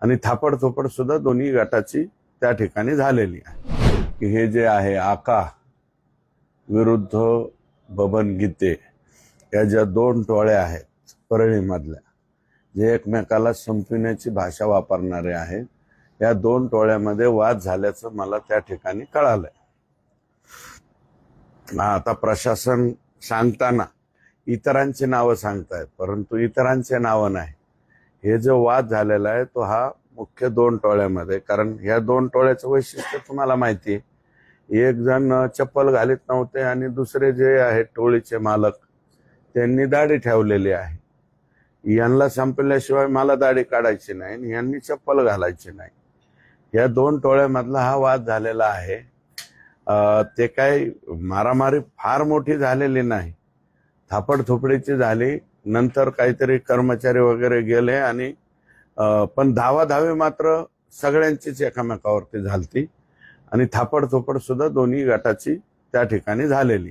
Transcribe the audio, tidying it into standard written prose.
आणि थापडथोपड सुद्धा दोन्ही गटाची त्या ठिकाणी झालेली आहे। की हे जे आहे आका विरुद्ध बबन गीते या ज्या दोन टोळ्या आहेत परळीमधल्या, जे एकमेकाला संपविण्याची भाषा वापरणारे आहेत, या दोन टोळ्यामध्ये वाद झाल्याचं मला त्या ठिकाणी कळालंय। आता प्रशासन सांगताना इतरांची नावं सांगतायत, परंतु इतरांचे नावं नाही। हे जो वाद झालेला आहे तो हा मुख्य दोन टोळ्यामध्ये, कारण ह्या दोन टोळ्याचं वैशिष्ट्य तुम्हाला माहिती आहे। एक जण चप्पल घालीत नव्हते आणि दुसरे जे आहेत टोळीचे मालक त्यांनी दाढी ठेवलेली आहे। यांना संपल्याशिवाय मला दाढी काढायची नाही आणि यांनी चप्पल घालायची नाही। या दोन टोळ्यामधला हा वाद झालेला आहे। ते काही मारामारी फार मोठी झालेली नाही, थापडथोपडीची झाली। नंतर काहीतरी कर्मचारी वगैरे गेले आणि पण धावाधावी मात्र सगळ्यांचीच एकमेकावरती झालती आणि थापडथोपड सुद्धा दोन्ही गटाची त्या ठिकाणी झालेली।